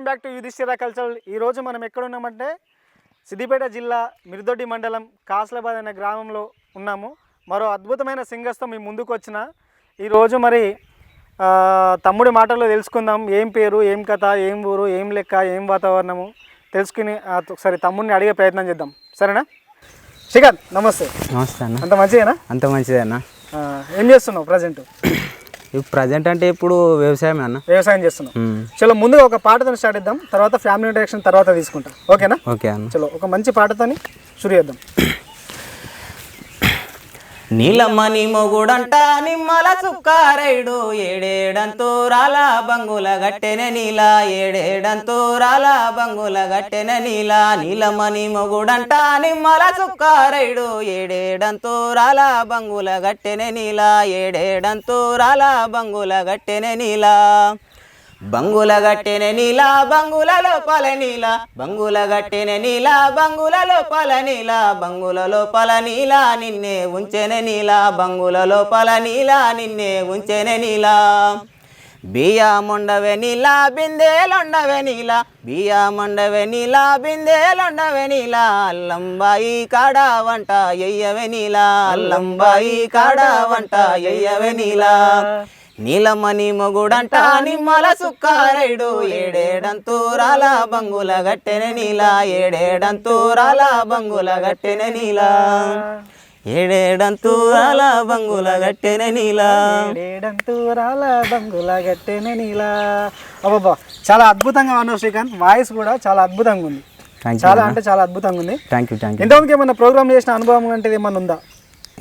Welcome back to Yudhishthira cultural. ఈరోజు మనం ఎక్కడ ఉన్నామంటే సిద్దిపేట జిల్లా మిర్దొడ్డి మండలం కాస్లాబాద్ అనే గ్రామంలో ఉన్నాము. మరో అద్భుతమైన సింగర్స్తో మీ ముందుకు వచ్చిన ఈరోజు మరి తమ్ముడి మాటల్లో తెలుసుకుందాం. ఏం పేరు, ఏం కథ, ఏం ఊరు, ఏం లెక్క, ఏం వాతావరణము తెలుసుకుని ఒకసారి తమ్ముడిని అడిగే ప్రయత్నం చేద్దాం. సరేనా? శ్రీకాంత్ నమస్తే. నమస్తే అన్న. అంత మంచిదేనా? అంత మంచిదేనా. ఏం చేస్తున్నావు ప్రజెంట్? ప్రజెంట్ అంటే ఇప్పుడు వ్యవసాయం అన్న. వ్యవసాయం చేస్తున్నాం. చలో ముందుగా ఒక పాటతో స్టార్ట్ చేద్దాం, తర్వాత ఫ్యామిలీ ఇంటరాక్షన్ తర్వాత తీసుకుంటాం. ఓకేనా? ఓకే అన్న. చలో ఒక మంచి పాటతోని షురు చేద్దాం. నీలమ్మని మొగుడంట నిమ్మల సుక్కారైడు ఏడేడంతూరాల బంగుల గట్టెన నీల ఏడేడంతూరాల బంగుల గట్టెన నీల నీలమ్మని మొగుడంట నిమ్మల సుక్కారైడు ఏడేడంతూరాల బంగుల గట్టెన నీల ఏడేడంతూరాల బంగుల గట్టెన నీల బంగుల గట్టెన నీల బంగుల లోపల నీల బంగుల గట్టెన నీల బంగుల లోపల నీల బంగుల లోపల నీల నిన్నే ఉంచెన నీల బంగుల లోపల నీల నిన్నే ఉంచెన నీల బియ్యముండవే నీల బిందెలుండవే నీల బియ్యముండవే నీల బిందెలుండవే నీల అల్లంబాయి కాడ వంట ఎయ్యవే నీల అల్లంబాయి కాడ వంట ఎయ్యవే నీల నీలమ్మని మొగుడంట నిమ్మల సుక్కారైడు ఏడేడంతూరాల బంగుల గట్టెన నీల ఏడేడంతూరాల బంగుల గట్టెన నీల ఏడేడంతూరాల బంగుల గట్టెన నీల ఏడేడంతూరాల బంగుల గట్టెన నీల. అబ్బా చాలా అద్భుతంగా ఉన్నావు శ్రీకాంత్. వాయిస్ కూడా చాలా అద్భుతంగా ఉంది. చాలా అంటే చాలా అద్భుతంగా ఉంది. Thank you. ఇంతకుముందు ఏమన్నా ప్రోగ్రామ్ చేసిన అనుభవం అంటే ఏమన్నా ఉందా?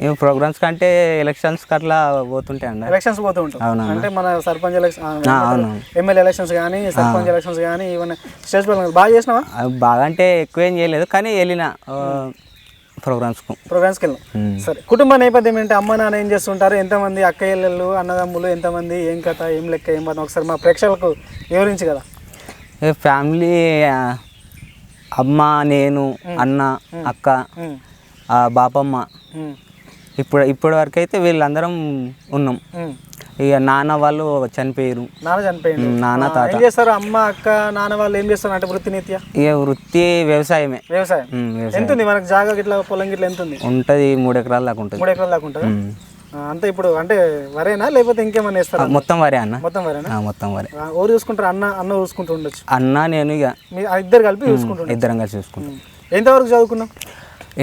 ఏ ప్రోగ్రామ్స్ కంటే ఎలక్షన్స్ అట్లా పోతుంటాయి అన్న. ఎలక్షన్స్ పోతూ ఉంటాం. అంటే మన సర్పంచ్ ఎలక్షన్, ఎమ్మెల్యే ఎలక్షన్స్ కానీ, సర్పంచ్ ఎలక్షన్స్ కానీ, ఏమన్నా స్టేజ్ ప్రోగ్రామ్స్ బాగా చేసినావా? బాగా అంటే ఎక్కువ ఏం చేయలేదు, కానీ వెళ్ళిన ప్రోగ్రామ్స్కి వెళ్ళాం. సరే, కుటుంబ నేపథ్యం ఏంటి? అమ్మ నాన్న ఏం చేస్తుంటారు? ఎంతమంది అక్కయ్యలు, అన్నదమ్ములు ఎంతమంది, ఏం కథ, ఏం లెక్క, ఏం పని ఒకసారి మా ప్రేక్షకులకు వివరించి కదా. ఫ్యామిలీ అమ్మ, నేను, అన్న, అక్క, బాపమ్మ. ఇప్పటి వరకు అయితే వీళ్ళందరం ఉన్నాం. ఇక నాన్న వాళ్ళు చనిపోయారు. నాన్న తాత ఏం చేస్తారు? అమ్మ అక్క నాన్న వాళ్ళు ఏం చేస్తారు అంటే వృత్తిరీత్యా? ఇక వృత్తి వ్యవసాయమే. వ్యవసాయం ఎంత ఉంది మనకు? జాగా గిట్లా పొలం గిట్లా ఎంత ఉంది? ఉంటుంది 3 ఎకరాల దాకా ఉంటుంది. 3 ఎకరాల దాకా ఉంటుంది. అంతే. ఇప్పుడు అంటే వరేనా లేకపోతే ఇంకేమన్నా వేస్తారా? మొత్తం వరే అన్న. మొత్తం వరేనా? మొత్తం వరే. ఎవరు చూసుకుంటారు? అన్న చూసుకుంటూ ఉండొచ్చు. అన్న నేను ఇక ఇద్దరు కలిపి చూసుకుంటాం. ఇద్దరం కలిసి చూసుకుంటాం. ఎంతవరకు చదువుకున్నాం?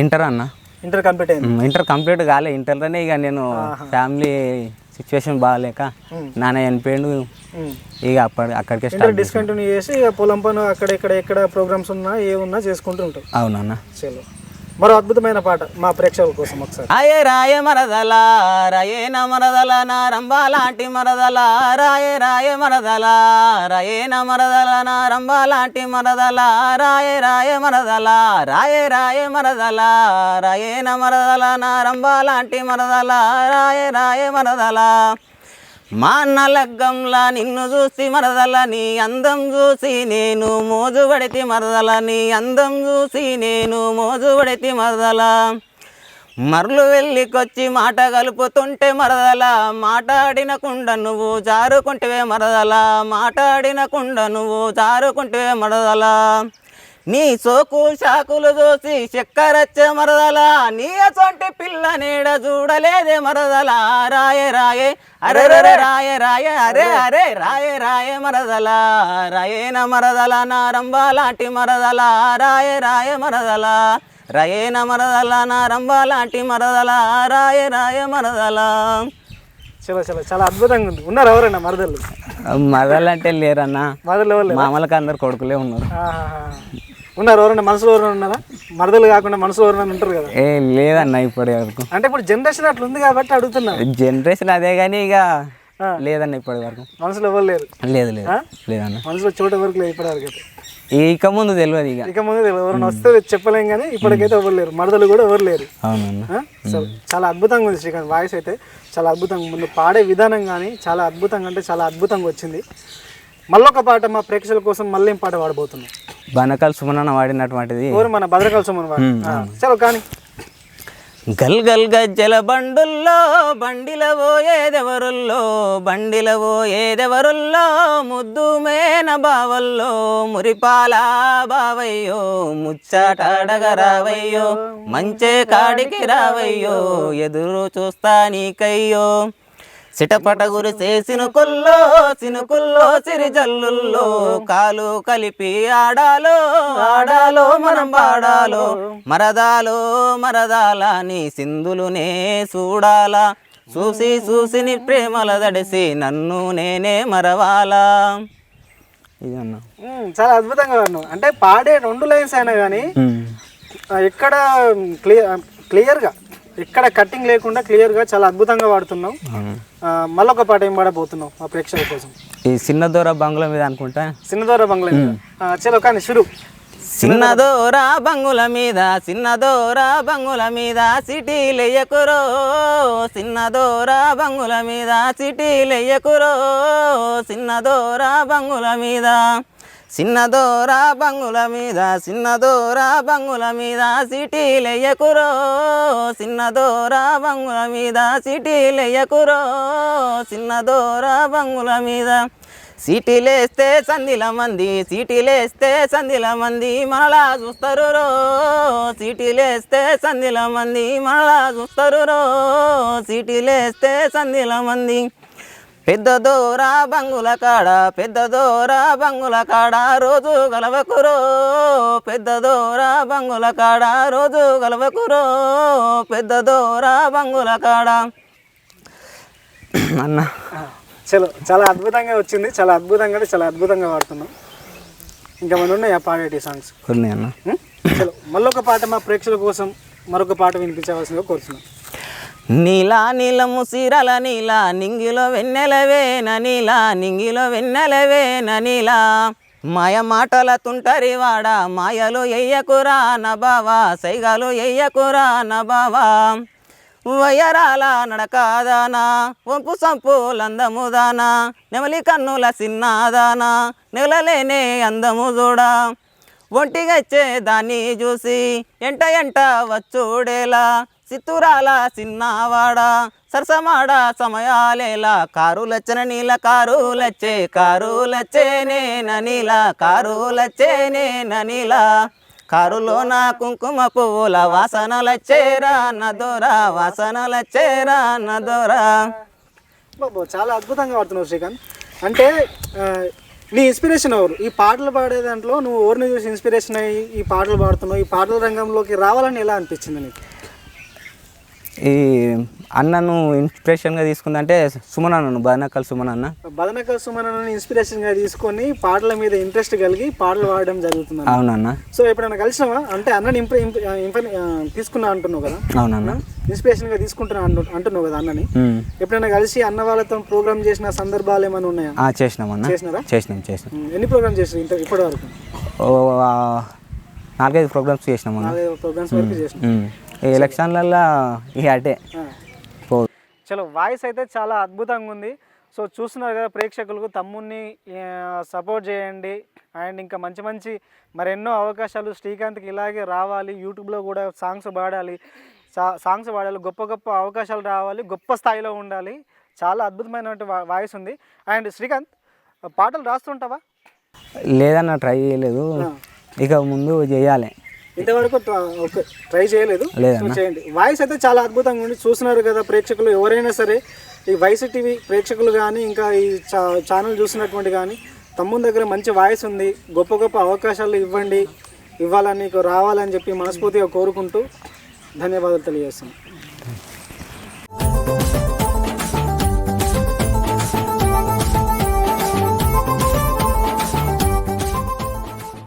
ఇంటర్ అన్న. ఇంటర్ కంప్లీట్ అయింది. ఇంటర్ కంప్లీట్ కాలే. ఇంటర్లోనే ఇక నేను ఫ్యామిలీ సిచ్యువేషన్ బాగాలేక నాన్న చనిపోయాడు. ఇక అక్కడికే స్టార్ట్ డిస్కంటిన్యూ చేసి పొలం పని అక్కడ ఎక్కడ ప్రోగ్రామ్స్ ఉన్నా ఏమున్నా చేసుకుంటూ ఉంటాం. అవునన్నా. చలో మరో అద్భుతమైన పాట మా ప్రేక్షకుల కోసం ఒకసారి. అయే రాయ మరదల రాయేన మరదల నారంబ లాంటి మరదల రాయ మరదల రాయేన మరదల నారంబ లాంటి మరదల రాయ మరదల రాయ మరదల రాయేన మరదల నారంబ లాంటి మరదల రాయ మరదల మా అన్న లగ్గంలా నిన్ను చూసి మరదల నీ అందం చూసి నేను మోజు పడితే మరదల నీ అందం చూసి నేను మోజు పడితే మరదల మరలు వెళ్ళికొచ్చి మాట కలుపుతుంటే మరదల మాట్లాడిన కుండ నువ్వు జారుకుంటవే మరదల మాట్లాడిన కుండ నువ్వు జారుకుంటవే మరదల నీ సోకు షాకులు చూసి చక్కరచ్చే మరదల నీ అసొంటి పిల్ల నీడ చూడలేదే మరదల రాయే అరే రాయే అరే రాయే మరదల రాయేన మరదల నారంబ లాంటి మరదల రాయే మరదల రాయేన మరదల నారంబ లాంటి మరదల రాయే మరదల. చలో చాలా అద్భుతంగా ఉంది. ఉన్నారు ఎవరైనా మరదలు? మరదలు అంటే లేరన్నా. మరదలు ఎవరు? మామూలుగా అందరు కొడుకులే ఉన్నారు. ఉన్నారు ఎవరైనా? మనసులో ఎవరైనా ఉన్నారా? మరదలు కాకుండా మనసులో ఎవరైనా ఉంటారు కదా. ఏ లేదన్నా ఇప్పటి వరకు. అంటే ఇప్పుడు జనరేషన్ అట్లా ఉంది కాబట్టి అడుగుతున్నా. జనరేషన్ అదే కానీ ఇక లేదన్న ఇప్పటి వరకు. మనసులో ఎవరు లేరు? లేదన్న. మనసులో చోట వరకు లేదు ఇప్పటి వరకు అయితే. ఇక ముందు తెలియదు. ఇక ముందు తెలియదు. ఎవరైనా వస్తే చెప్పలేం కానీ ఇప్పటికైతే ఎవరు లేరు. మరదలు కూడా ఎవరు లేరు. అవునన్నా. సో చాలా అద్భుతంగా ఉంది శ్రీకాంత్. వాయిస్ అయితే చాలా అద్భుతంగా. ముందు పాడే విధానం కానీ చాలా అద్భుతంగా అంటే చాలా అద్భుతంగా వచ్చింది. మళ్ళొక పాట మా ప్రేక్షకుల కోసం మళ్ళీ ఏం పాట పాడబోతున్నాం? బనకల్ సుమనన్న వాడినటువంటిది. మన భద్రకాళ సుమన్ వాడు. చలో కానీ గల్ గల్ గజ్జల బండుల్లో బండిల పోయేదెవరుల్లో బండిల పోయేదెవరుల్లో ముద్దు మేన బావల్లో మురిపాల బావయ్యో ముచ్చటాడగరావయ్యో మంచే కాడికి రావయ్యో ఎదురు చూస్తా నీకయ్యో సిటపట గురిసే సినుకుల్లో సిరిజల్లుల్లో కాలు కలిపి ఆడాలో ఆడాలో మనం పాడాలో మరదాల నీ సింధులునే చూడాలా చూసి నీ ప్రేమల దడిసి నన్ను నేనే మరవాలా ఇది అన్న. చాలా అద్భుతంగా ఉన్నావు. అంటే పాడే 2 లైన్స్ అయినా కానీ ఎక్కడ క్లియర్గా ఎక్కడ కట్టింగ్ లేకుండా క్లియర్గా చాలా అద్భుతంగా పాడుతున్నావు. మళ్ళొక పాట ఏం పాడబోతున్నావు మా ప్రేక్షకుల కోసం? ఈ చిన్నదోర బంగ్లా మీద అనుకుంటా. చిన్నదోర బంగ్లా మీద. చలో కానీ షురు. చిన్నదోర బంగుల మీద సిటీలెయ్యకురో చిన్నదోర బంగుల మీద సిటీలెయ్యకురో చిన్నదోర బంగుల మీద సిటీలెయ్యకురో చిన్నదోర బంగుల మీద సీటీలేస్తే సందిల మంది మనలా చూస్తారు రో సీటీలేస్తే సందిల మంది మనలా చూస్తారు రో సీటీలేస్తే సందిల మంది పెద్ద దోర బంగుల కాడ రోజు గలవకురో పెద్ద దోర బంగుల కాడ రోజు గలవకురో పెద్ద దోర బంగుల కాడ అన్న. చలో చాలా అద్భుతంగా వచ్చింది. చాలా అద్భుతంగా పాడుతున్నాం. ఇంకా మన ఉన్నాయా పాడేటి సాంగ్స్? కొన్ని అన్న. చలో మళ్ళొక పాట మా ప్రేక్షకుల కోసం మరొక పాట వినిపించవలసిందిగా కోరుతున్నాం. నీలము సీరల నీలా నింగిలో వెన్నెలవే నీలా మాయ మాటల తుంటరి వాడ మాయలు ఎయ్యకురా నబావా సైగాలు ఎయ్యకురా నబావా వయరాల నడకాదానా వంపు సంపు లందముదానా నెమలి కన్నుల సిన్నాదానా నెలలేనే అందము చూడా ఒంటిగచ్చే దాన్ని చూసి ఎంట వచ్చుడేలా చిత్తూరాల చిన్నవాడ సరసమాడ సమయాలేలా కారులచ్చే ననీలా కారులో నా కుంకుమ పువ్వుల వాసనలచ్చేరా నదోరా బాబు చాలా అద్భుతంగా పాడుతున్నావు శ్రీకాంత్. అంటే నీ ఇన్స్పిరేషన్ ఎవరు? ఈ పాటలు పాడే దాంట్లో నువ్వు ఎవరిని చూసి ఇన్స్పిరేషన్ అయ్యి ఈ పాటలు పాడుతున్నావు? ఈ పాటల రంగంలోకి రావాలని ఎలా అనిపించింది నీకు? ఈ అన్నను ఇన్స్పిరేషన్గా తీసుకుందంటే సుమన్ అన్నను బదనకల్ సుమన్ అన్నని ఇన్స్పిరేషన్గా తీసుకొని పాటల మీద ఇంట్రెస్ట్ కలిగి పాటలు పాడడం జరుగుతుంది. అవునన్న. సో ఎప్పుడైనా కలిసినావా? అంటే అన్నని తీసుకున్నా అంటున్నావు కదా? అవునన్న. ఇన్స్పిరేషన్గా తీసుకుంటున్నా అంటున్నావు కదా అన్నని. ఎప్పుడైనా కలిసి అన్న వాళ్ళతో ప్రోగ్రామ్ చేసిన సందర్భాలు ఏమైనా ఉన్నాయా? చేసినాం. ఎన్ని ప్రోగ్రామ్ చేసినా ఇప్పటి వరకు? 4-5 ప్రోగ్రామ్స్ చేసినాం. 4-5 ప్రోగ్రామ్స్ వరకు చేసినాం. ఈ ఎలక్షన్లలో ఇక అటే. చలో వాయిస్ అయితే చాలా అద్భుతంగా ఉంది. సో చూస్తున్నారు కదా ప్రేక్షకులకు, తమ్ముడిని సపోర్ట్ చేయండి. అండ్ ఇంకా మంచి మరెన్నో అవకాశాలు శ్రీకాంత్కి ఇలాగే రావాలి. యూట్యూబ్లో కూడా సాంగ్స్ పాడాలి, గొప్ప అవకాశాలు రావాలి, గొప్ప స్థాయిలో ఉండాలి. చాలా అద్భుతమైనటువంటి వాయిస్ ఉంది. అండ్ శ్రీకాంత్ పాటలు రాస్తుంటావా? లేదన్న, ట్రై చేయలేదు. ఇక ముందు చేయాలి. ఇంతవరకు ట్రై చేయలేదు, చేయండి. వాయిస్ అయితే చాలా అద్భుతంగా ఉంది. చూస్తున్నారు కదా ప్రేక్షకులు, ఎవరైనా సరే ఈ వైసీ టీవీ ప్రేక్షకులు కానీ ఇంకా ఈ ఛానల్ చూసినటువంటి కానీ తమ్ముని దగ్గర మంచి వాయిస్ ఉంది. గొప్ప అవకాశాలు ఇవ్వాలని, రావాలని చెప్పి మనస్ఫూర్తిగా కోరుకుంటూ ధన్యవాదాలు తెలియజేస్తున్నాను.